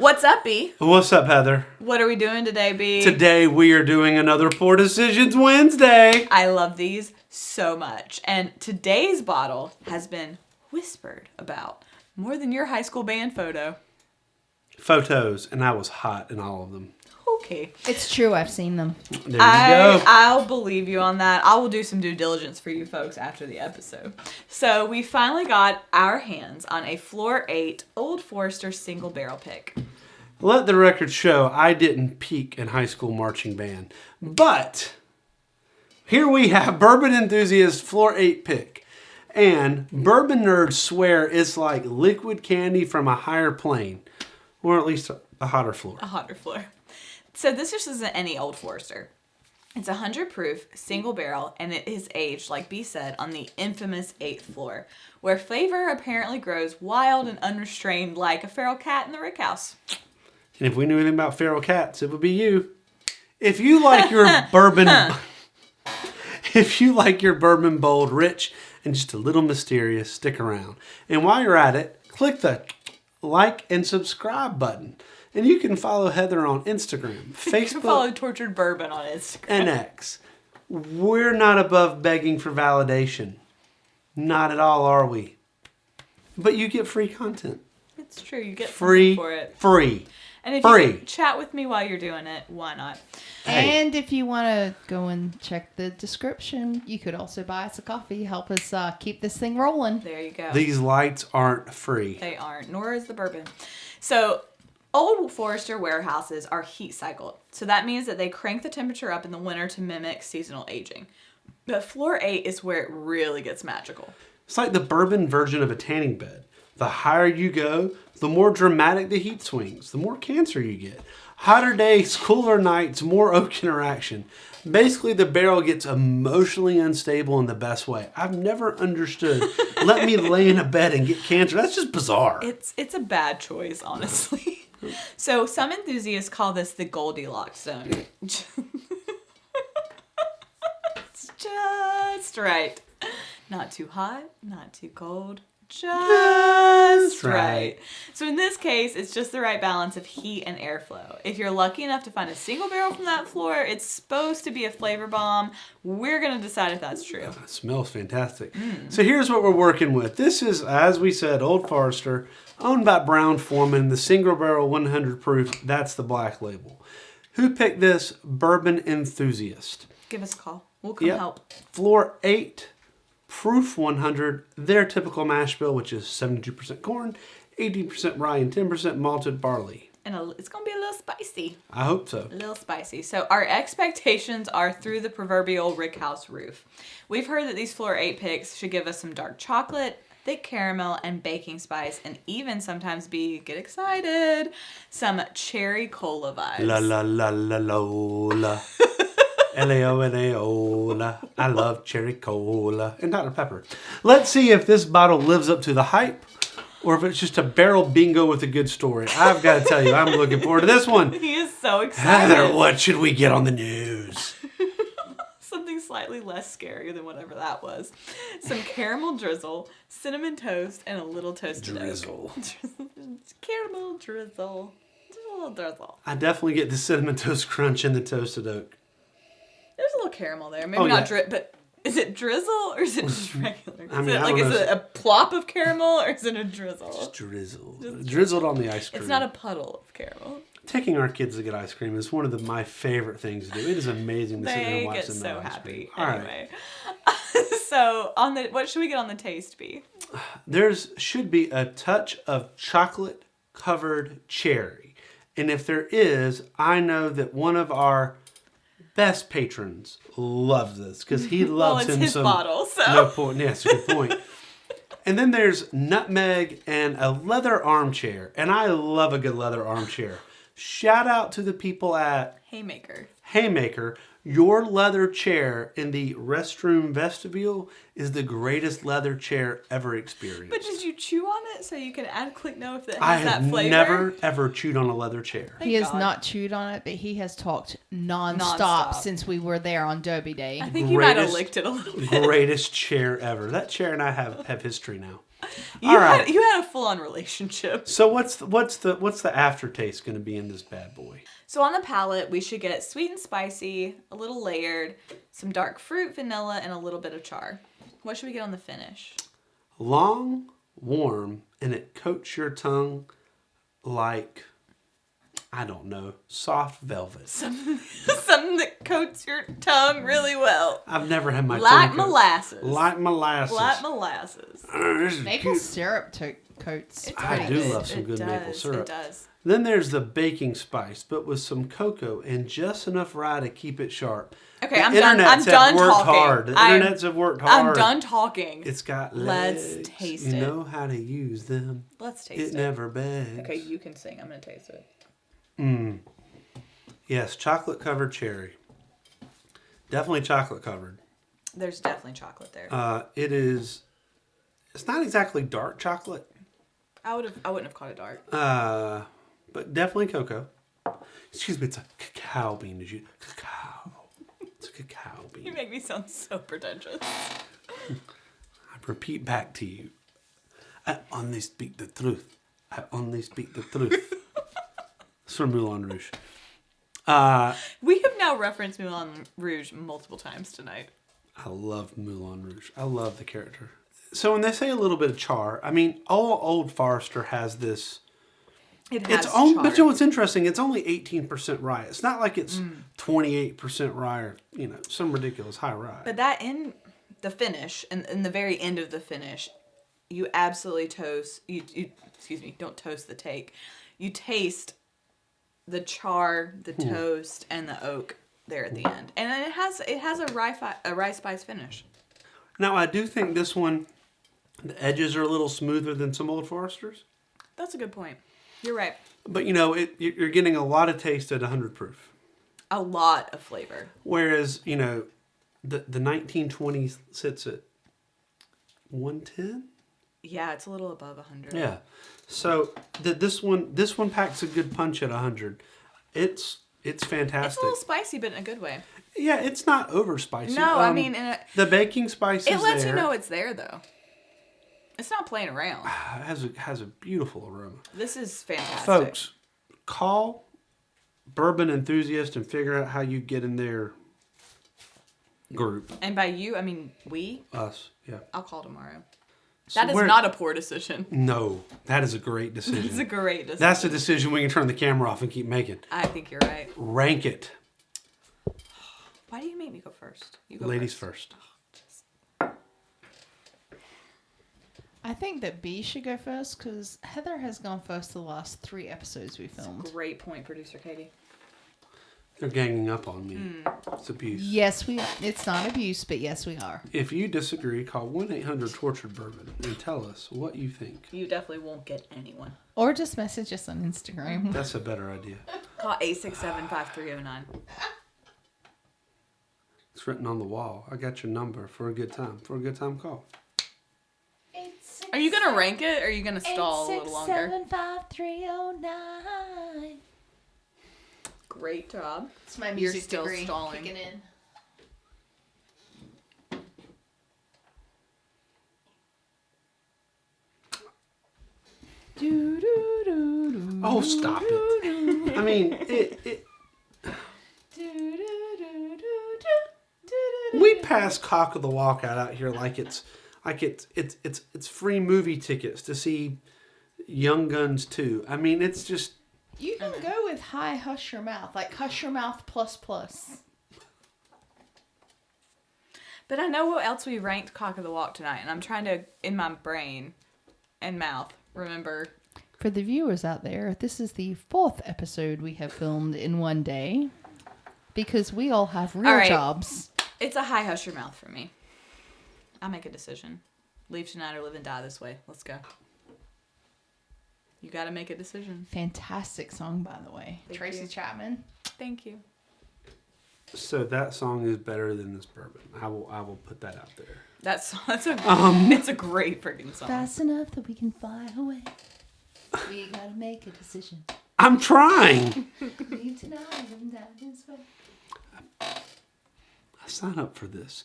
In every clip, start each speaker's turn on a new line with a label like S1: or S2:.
S1: What's up, B?
S2: What's up, Heather?
S1: What are we doing today, B?
S2: Today we are doing another Poor Decisions Wednesday.
S1: I love these so much. And today's bottle has been whispered about more than your high school band photo.
S2: Photos, and I was hot in all of them.
S1: Okay.
S3: It's true, I've seen them.
S2: There you go.
S1: I'll believe you on that. I will do some due diligence for you folks after the episode. So we finally got our hands on a Floor 8 Old Forester single barrel pick.
S2: Let the record show I didn't peak in high school marching band. But here we have Bourbon Enthusiast Floor 8 pick. And bourbon nerds swear it's like liquid candy from a higher plane. Or at least a hotter floor.
S1: A hotter floor. So this just isn't any Old Forester. It's 100 proof, single barrel, and it is aged, like B said, on the infamous 8th floor, where flavor apparently grows wild and unrestrained like a feral cat in the Rickhouse.
S2: And if we knew anything about feral cats, it would be you. If you like your bourbon... If you like your bourbon bold, rich, and just a little mysterious, stick around. And while you're at it, click the like and subscribe button. And you can follow Heather on Instagram, Facebook,
S1: You can follow Tortured Bourbon on Instagram.
S2: and X. We're not above begging for validation. Not at all, are we? But you get free content.
S1: It's true. You get
S2: Free
S1: something for it.
S2: Free.
S1: And if
S2: Free.
S1: you can chat with me while you're doing it, why not?
S2: Hey.
S3: And if you want to go and check the description, you could also buy us a coffee. Help us keep this thing rolling.
S1: There you go.
S2: These lights aren't free.
S1: They aren't, nor is the bourbon. So, Old Forester warehouses are heat cycled. So that means that they crank the temperature up in the winter to mimic seasonal aging. But Floor 8 is where it really gets magical.
S2: It's like the bourbon version of a tanning bed. The higher you go, the more dramatic the heat swings, the more cancer you get. Hotter days, cooler nights, more oak interaction. Basically, the barrel gets emotionally unstable in the best way. I've never understood. Let me lay in a bed and get cancer. That's just bizarre.
S1: It's a bad choice, honestly. So some enthusiasts call this the Goldilocks zone. It's just right. Not too hot, not too cold. Just right. So in this case, it's just the right balance of heat and airflow. If you're lucky enough to find a single barrel from that floor, it's supposed to be a flavor bomb. We're going to decide if that's true.
S2: It smells fantastic. So here's what we're working with. This is, as we said, Old Forester, owned by Brown-Forman, the single barrel 100 proof. That's the black label. Who picked this? Bourbon Enthusiast.
S1: Give us a call. We'll come help.
S2: Floor 8. Proof 100, their typical mash bill, which is 72% corn, 18% rye, and 10% malted barley.
S1: And it's going to be a little spicy.
S2: I hope so.
S1: A little spicy. So our expectations are through the proverbial Rickhouse roof. We've heard that these Floor 8 picks should give us some dark chocolate, thick caramel, and baking spice, and even sometimes get excited, some cherry cola vibes.
S2: La la la la la. L-A-O-N-A-O-La. I love cherry cola. And Dr. Pepper. Let's see if this bottle lives up to the hype or if it's just a barrel bingo with a good story. I've got to tell you, I'm looking forward to this one.
S1: He is so excited.
S2: Heather, what should we get on the news?
S1: Something slightly less scary than whatever that was. Some caramel drizzle, cinnamon toast, and a little toasted
S2: Drizzle.
S1: oak. Caramel drizzle. Just a little drizzle.
S2: I definitely get the cinnamon toast crunch and the toasted oak.
S1: There's a little caramel there. Maybe not but is it drizzle or is it just regular? Is it a plop of caramel or is it a drizzle?
S2: Just drizzle. Drizzled on the ice cream.
S1: It's not a puddle of caramel.
S2: Taking our kids to get ice cream is one of my favorite things to do. It is amazing to sit there and watch them
S1: They get so
S2: have ice
S1: happy.
S2: cream. All
S1: Anyway. So what should we get on the taste be?
S2: Should be a touch of chocolate covered cherry. And if there is, I know that one of our best patrons loves this because he loves
S1: it's his
S2: some
S1: bottle, so.
S2: No point. Yes, good point. And then there's nutmeg and a leather armchair. And I love a good leather armchair. Shout out to the people at Haymaker. Your leather chair in the restroom vestibule is the greatest leather chair ever experienced.
S1: But did you chew on it so you can click know if it
S2: I
S1: has that
S2: have
S1: flavor?
S2: never ever chewed on a leather chair.
S3: He has not chewed on it, but he has talked nonstop since we were there on Derby Day.
S1: I think he might have licked it a little bit.
S2: Greatest chair ever. That chair and I have history now.
S1: You
S2: All right.
S1: you had a full-on relationship.
S2: So what's the aftertaste going to be in this bad boy?
S1: So on the palate, we should get sweet and spicy, a little layered, some dark fruit, vanilla, and a little bit of char. What should we get on the finish?
S2: Long, warm, and it coats your tongue like, I don't know, soft velvet.
S1: Something that coats your tongue really well.
S2: I've never had my
S1: Like
S2: tongue coated.
S1: molasses.
S2: Like molasses.
S1: Like molasses.
S2: This is
S3: Maple
S2: cute.
S3: syrup coats.
S1: It's
S2: I
S1: pretty
S2: do
S1: good.
S2: love some
S1: It
S2: good maple
S1: does,
S2: syrup.
S1: It does.
S2: Then there's the baking spice, but with some cocoa and just enough rye to keep it sharp.
S1: Okay,
S2: The
S1: I'm done. I'm
S2: internets
S1: done
S2: have worked
S1: talking.
S2: hard. The internets have worked hard.
S1: I'm done talking.
S2: It's got
S1: Let's
S2: legs.
S1: taste
S2: You
S1: it.
S2: know how to use them.
S1: Let's taste
S2: It
S1: it.
S2: never begs.
S1: Okay, you can sing. I'm gonna taste it.
S2: Yes, chocolate covered cherry. Definitely chocolate covered.
S1: There's definitely chocolate there.
S2: It is. It's not exactly dark chocolate,
S1: I wouldn't have called it dark.
S2: but definitely cocoa. Excuse me, it's a cacao bean. Cacao? It's a cacao
S1: You
S2: bean.
S1: make me sound so pretentious.
S2: I repeat back to you. I only speak the truth. I only speak the truth. It's from Moulin Rouge.
S1: We have now referenced Moulin Rouge multiple times tonight.
S2: I love Moulin Rouge. I love the character. So when they say a little bit of char, I mean, Old Forester has this.
S1: It has
S2: It's only,
S1: char.
S2: but you know what's interesting? It's only 18% rye. It's not like it's 28% rye or some ridiculous high rye.
S1: But that in the finish, and in the very end of the finish, you absolutely toast. You excuse me, don't toast the take. You taste the char, the toast, and the oak there at the end, and then it has a rye spice finish.
S2: Now I do think this one, the edges are a little smoother than some Old Foresters.
S1: That's a good point. You're right.
S2: But you're getting a lot of taste at 100 proof.
S1: A lot of flavor.
S2: Whereas, the 1920 sits at 110?
S1: Yeah, it's a little above 100.
S2: Yeah. So this one packs a good punch at 100. It's fantastic.
S1: It's a little spicy, but in a good way.
S2: Yeah, it's not over spicy.
S1: No, I mean,
S2: the baking spice
S1: it
S2: is
S1: lets
S2: there.
S1: you know it's there, though. It's not playing around.
S2: It has a beautiful aroma.
S1: This is fantastic.
S2: Folks, call Bourbon Enthusiast and figure out how you get in their group.
S1: And by you, I mean we.
S2: Us, yeah.
S1: I'll call tomorrow.
S2: So
S1: That is not a poor decision.
S2: No, that is a great decision.
S1: It's a great decision.
S2: That's a decision we can turn the camera off and keep making.
S1: I think you're right.
S2: Rank it.
S1: Why do you make me go first? You go
S2: Ladies first.
S3: I think that B should go first because Heather has gone first the last 3 episodes we filmed.
S1: Great point, producer Katie.
S2: They're ganging up on me. It's abuse.
S3: Yes, we. It's not abuse, but yes, we are.
S2: If you disagree, call 1-800-TORTURED-BOURBON and tell us what you think.
S1: You definitely won't get anyone.
S3: Or just message us on Instagram.
S2: That's a better idea.
S1: Call 867-5309.
S2: It's written on the wall. I got your number for a good time. For a good time, call.
S1: Are you going to rank it, or are you going to stall a little longer?
S3: 867-5309.
S1: Great job.
S3: It's my
S1: You're
S3: music
S1: still
S3: degree
S1: stalling.
S3: kicking in.
S2: Oh, stop it. I mean, we pass Cock of the Walkout out here like it's free movie tickets to see Young Guns 2. I mean, it's just.
S3: You can go with Hi Hush Your Mouth, like Hush Your Mouth plus.
S1: But I know what else we ranked Cock of the Walk tonight, and I'm trying to, in my brain and mouth, remember.
S3: For the viewers out there, this is the 4th episode we have filmed in one day because we all have real
S1: All right.
S3: jobs.
S1: It's a high hush your mouth for me. I'll make a decision. Leave tonight or live and die this way. Let's go. You got to make a decision.
S3: Fantastic song, by the way.
S1: Thank
S3: Tracy
S1: you.
S3: Chapman.
S1: Thank you.
S2: So that song is better than this bourbon. I will put that out there.
S1: It's a great freaking song.
S3: Fast enough that we can fly away. We gotta make a decision.
S2: I'm trying.
S3: Leave tonight and die this way.
S2: I sign up for this.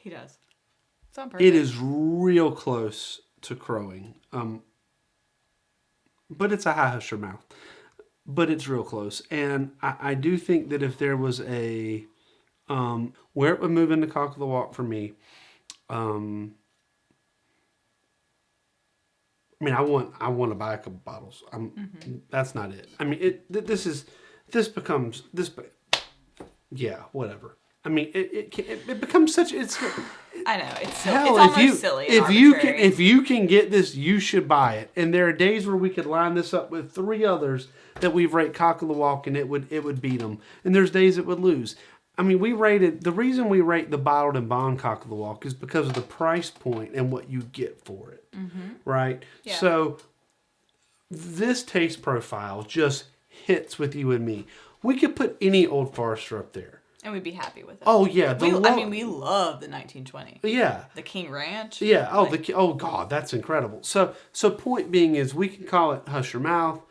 S1: He does. It's on purpose.
S2: It is real close to crowing. But it's a high hush your mouth. But it's real close. And I do think that if there was a where it would move into Cock of the Walk for me, I mean, I want to buy a couple bottles. That's not it. I mean, yeah, whatever. I mean, it becomes such.
S1: I know it's
S2: hell,
S1: it's almost silly. And
S2: If you can get this, you should buy it. And there are days where we could line this up with 3 others that we've rated Cock of the Walk, and it would beat them. And there's days it would lose. I mean, the reason we rate the bottled and bond Cock of the Walk is because of the price point and what you get for it, right? Yeah. So this taste profile just hits with you and me. We could put any Old Forester up there.
S1: And we'd be happy with it.
S2: Oh, yeah.
S1: We love the 1920.
S2: Yeah.
S1: The King Ranch.
S2: Yeah. Oh, God, that's incredible. So point being is we can call it Hush Your Mouth.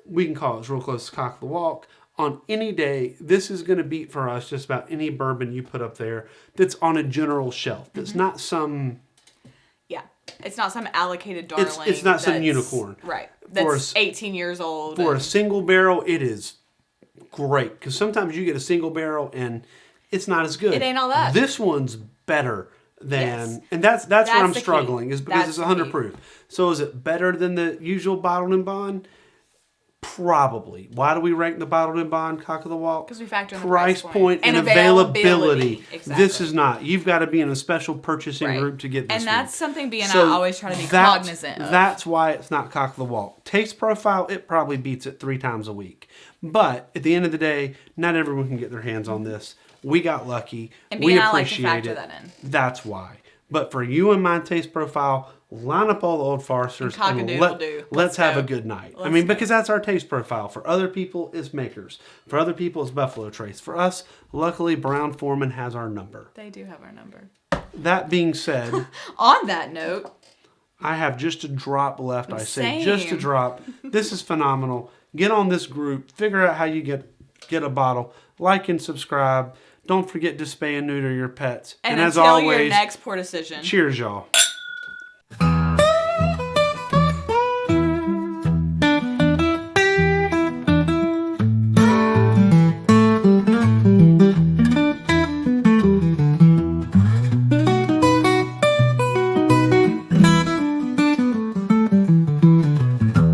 S2: We can call it real close to Cock of the Walk. On any day, this is going to beat for us just about any bourbon you put up there that's on a general shelf. That's not some...
S1: Yeah. It's not some allocated darling.
S2: It's not some unicorn.
S1: Right. That's 18 years old.
S2: For a single barrel, it is great. Because sometimes you get a single barrel and it's not as good.
S1: It ain't all that.
S2: This one's better than... Yes. And that's where I'm struggling, is because it's 100 proof. So is it better than the usual bottled and bond? Probably. Why do we rank the bottled and bond Cock of the Walk?
S1: Because we factor in the
S2: price point and availability.
S1: Exactly.
S2: This is not. You've got to be in a special purchasing group to get this.
S1: And that's something I always try to be cognizant of.
S2: That's why it's not Cock of the Walk. Taste profile, it probably beats it 3 times a week. But at the end of the day, not everyone can get their hands on this. We got lucky.
S1: And
S2: we
S1: I
S2: appreciate
S1: like to factor
S2: it.
S1: that in.
S2: That's why. But for you and my taste profile, line up all the Old Foresters and let's have a good night. Because that's our taste profile. For other people, it's Makers. For other people, it's Buffalo Trace. For us, luckily, Brown-Forman has our number.
S1: They do have our number.
S2: That being said...
S1: On that note...
S2: I have just a drop left. Just a drop. This is phenomenal. Get on this group. Figure out how you get a bottle. Like and subscribe. Don't forget to spay and neuter your pets.
S1: And
S2: as
S1: until
S2: always,
S1: your next poor decision.
S2: Cheers, y'all.